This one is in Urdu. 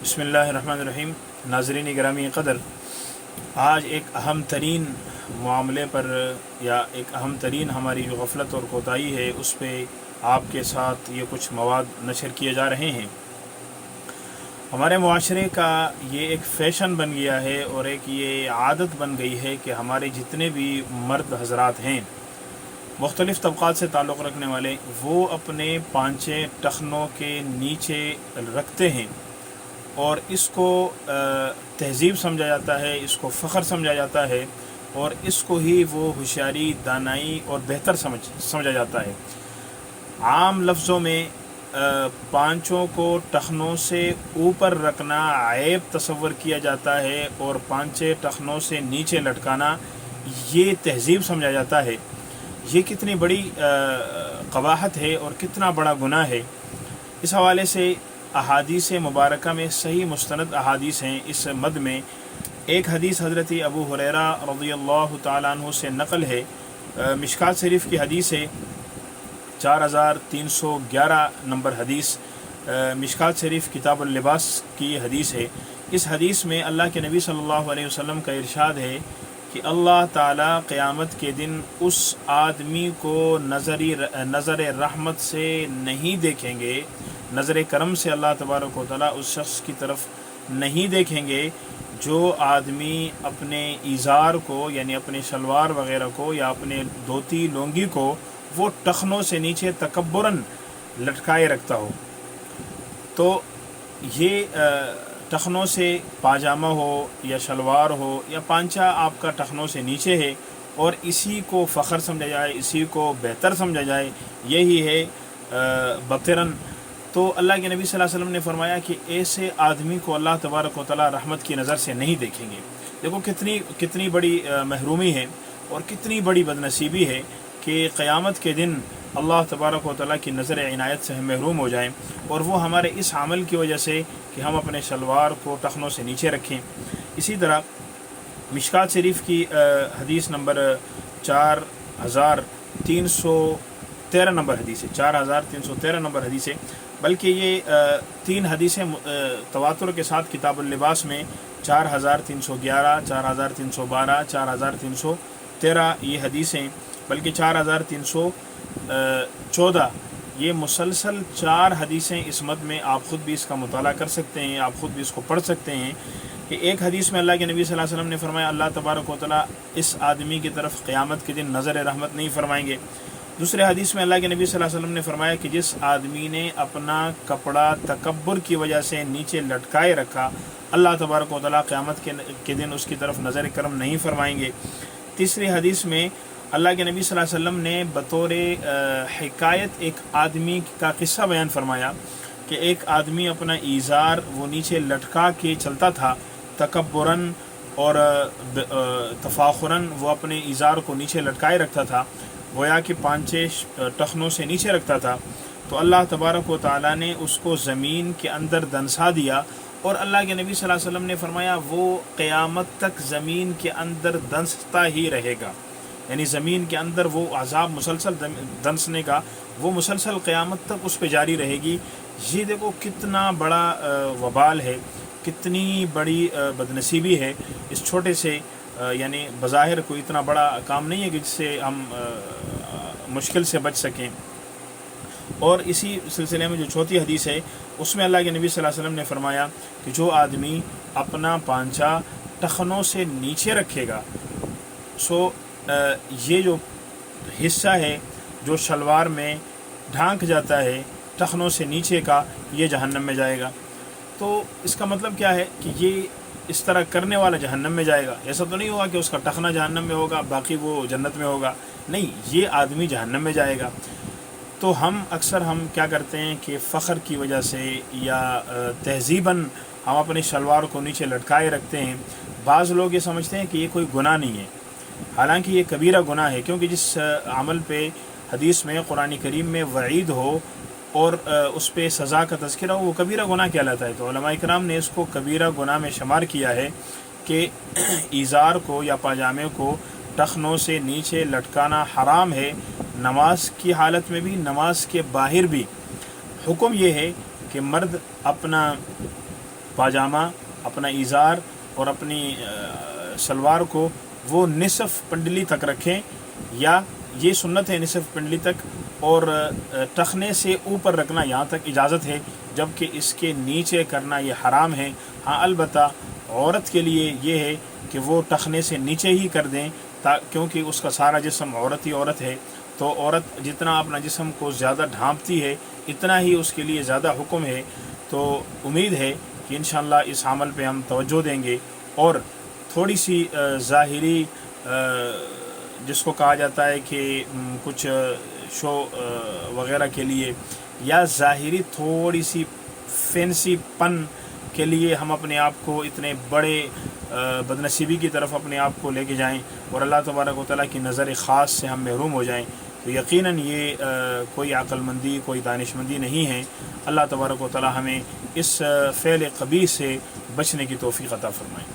بسم اللہ الرحمن الرحیم۔ ناظرین گرامی قدر، آج ایک اہم ترین معاملے پر یا ایک اہم ترین ہماری جو غفلت اور کوتاہی ہے اس پہ آپ کے ساتھ یہ کچھ مواد نشر کیے جا رہے ہیں۔ ہمارے معاشرے کا یہ ایک فیشن بن گیا ہے اور ایک یہ عادت بن گئی ہے کہ ہمارے جتنے بھی مرد حضرات ہیں، مختلف طبقات سے تعلق رکھنے والے، وہ اپنے پانچے ٹخنوں کے نیچے رکھتے ہیں اور اس کو تہذیب سمجھا جاتا ہے، اس کو فخر سمجھا جاتا ہے اور اس کو ہی وہ ہوشیاری، دانائی اور بہتر سمجھا جاتا ہے۔ عام لفظوں میں پانچوں کو ٹخنوں سے اوپر رکھنا عیب تصور کیا جاتا ہے اور پانچے ٹخنوں سے نیچے لٹکانا یہ تہذیب سمجھا جاتا ہے۔ یہ کتنی بڑی قباحت ہے اور کتنا بڑا گناہ ہے۔ اس حوالے سے احادیث مبارکہ میں صحیح مستند احادیث ہیں۔ اس مد میں ایک حدیث حضرت ابو ہریرہ رضی اللہ تعالیٰ عنہ سے نقل ہے، مشکوٰۃ شریف کی حدیث ہے، 4311 نمبر حدیث، مشکوٰۃ شریف کتاب اللباس کی حدیث ہے۔ اس حدیث میں اللہ کے نبی صلی اللہ علیہ وسلم کا ارشاد ہے کہ اللہ تعالیٰ قیامت کے دن اس آدمی کو نظر رحمت سے نہیں دیکھیں گے، نظر کرم سے اللہ تبارک و تعالیٰ اس شخص کی طرف نہیں دیکھیں گے جو آدمی اپنے ایزار کو یعنی اپنے شلوار وغیرہ کو یا اپنے دھوتی لونگی کو وہ ٹخنوں سے نیچے تکبراً لٹکائے رکھتا ہو۔ تو یہ ٹخنوں سے پاجامہ ہو یا شلوار ہو یا پانچا آپ کا ٹخنوں سے نیچے ہے اور اسی کو فخر سمجھا جائے، اسی کو بہتر سمجھا جائے، یہی ہے بطرن۔ تو اللہ کے نبی صلی اللہ علیہ وسلم نے فرمایا کہ ایسے آدمی کو اللہ تبارک و تعالیٰ رحمت کی نظر سے نہیں دیکھیں گے۔ دیکھو کتنی بڑی محرومی ہے اور کتنی بڑی بدنصیبی ہے کہ قیامت کے دن اللہ تبارک و تعالیٰ کی نظر عنایت سے ہم محروم ہو جائیں اور وہ ہمارے اس عمل کی وجہ سے کہ ہم اپنے شلوار کو ٹخنوں سے نیچے رکھیں۔ اسی طرح مشکوٰۃ شریف کی حدیث نمبر 4313 نمبر حدیث ہے، 4313 نمبر حدیث ہے، بلکہ یہ تین حدیثیں تواتر کے ساتھ کتاب اللباس میں 4311، 4312، 4313 یہ حدیثیں، بلکہ 4314 یہ مسلسل 4 حدیثیں اس مد میں آپ خود بھی اس کا مطالعہ کر سکتے ہیں، آپ خود بھی اس کو پڑھ سکتے ہیں کہ ایک حدیث میں اللہ کے نبی صلی اللہ علیہ وسلم نے فرمایا اللہ تبارک و تعالیٰ اس آدمی کی طرف قیامت کے دن نظر رحمت نہیں فرمائیں گے۔ دوسرے حدیث میں اللہ کے نبی صلی اللہ علیہ وسلم نے فرمایا کہ جس آدمی نے اپنا کپڑا تکبر کی وجہ سے نیچے لٹکائے رکھا، اللہ تبارک و تعالیٰ قیامت کے دن اس کی طرف نظر کرم نہیں فرمائیں گے۔ تیسری حدیث میں اللہ کے نبی صلی اللہ علیہ وسلم نے بطور حکایت ایک آدمی کا قصہ بیان فرمایا کہ ایک آدمی اپنا ایزار وہ نیچے لٹکا کے چلتا تھا، تکبراً اور تفاخراً وہ اپنے ایزار کو نیچے لٹکائے رکھتا تھا، گویا کہ پانچے ٹخنوں سے نیچے رکھتا تھا۔ تو اللہ تبارک و تعالیٰ نے اس کو زمین کے اندر دنسا دیا اور اللہ کے نبی صلی اللہ علیہ وسلم نے فرمایا وہ قیامت تک زمین کے اندر دنستا ہی رہے گا، یعنی زمین کے اندر وہ عذاب مسلسل دنسنے کا وہ مسلسل قیامت تک اس پہ جاری رہے گی۔ یہ دیکھو کتنا بڑا وبال ہے، کتنی بڑی بدنصیبی ہے۔ اس چھوٹے سے یعنی بظاہر کوئی اتنا بڑا کام نہیں ہے کہ جس سے ہم مشکل سے بچ سکیں۔ اور اسی سلسلے میں جو چوتھی حدیث ہے اس میں اللہ کے نبی صلی اللہ علیہ وسلم نے فرمایا کہ جو آدمی اپنا پانچا ٹخنوں سے نیچے رکھے گا، یہ جو حصہ ہے جو شلوار میں ڈھانک جاتا ہے ٹخنوں سے نیچے کا، یہ جہنم میں جائے گا۔ تو اس کا مطلب کیا ہے کہ یہ اس طرح کرنے والا جہنم میں جائے گا۔ ایسا تو نہیں ہوگا کہ اس کا ٹخنا جہنم میں ہوگا باقی وہ جنت میں ہوگا، نہیں، یہ آدمی جہنم میں جائے گا۔ تو ہم کیا کرتے ہیں کہ فخر کی وجہ سے یا تہذیباً ہم اپنے شلوار کو نیچے لٹکائے رکھتے ہیں۔ بعض لوگ یہ سمجھتے ہیں کہ یہ کوئی گناہ نہیں ہے، حالانکہ یہ کبیرہ گناہ ہے، کیونکہ جس عمل پہ حدیث میں قرآن کریم میں وعید ہو اور اس پہ سزا کا تذکرہ ہو وہ کبیرہ گناہ کہلاتا ہے۔ تو علماء کرام نے اس کو کبیرہ گناہ میں شمار کیا ہے کہ ایزار کو یا پاجامے کو ٹخنوں سے نیچے لٹکانا حرام ہے، نماز کی حالت میں بھی، نماز کے باہر بھی۔ حکم یہ ہے کہ مرد اپنا پاجامہ، اپنا ازار اور اپنی شلوار کو وہ نصف پنڈلی تک رکھیں، یا یہ سنت ہے نصف پنڈلی تک، اور ٹخنے سے اوپر رکھنا یہاں تک اجازت ہے، جبکہ اس کے نیچے کرنا یہ حرام ہے۔ ہاں البتہ عورت کے لیے یہ ہے کہ وہ ٹخنے سے نیچے ہی کر دیں، کیونکہ اس کا سارا جسم عورت ہی عورت ہے، تو عورت جتنا اپنا جسم کو زیادہ ڈھانپتی ہے اتنا ہی اس کے لیے زیادہ حکم ہے۔ تو امید ہے کہ انشاءاللہ اس عمل پہ ہم توجہ دیں گے، اور تھوڑی سی ظاہری جس کو کہا جاتا ہے کہ کچھ شو وغیرہ کے لیے، یا ظاہری تھوڑی سی فینسی پن کے لیے ہم اپنے آپ کو اتنے بڑے بدنصیبی کی طرف اپنے آپ کو لے کے جائیں اور اللہ تبارک و تعالیٰ کی نظر خاص سے ہم محروم ہو جائیں، تو یقیناً یہ کوئی عقل مندی، کوئی دانش مندی نہیں ہے۔ اللہ تبارک و تعالیٰ ہمیں اس فعل قبیح سے بچنے کی توفیق عطا فرمائے۔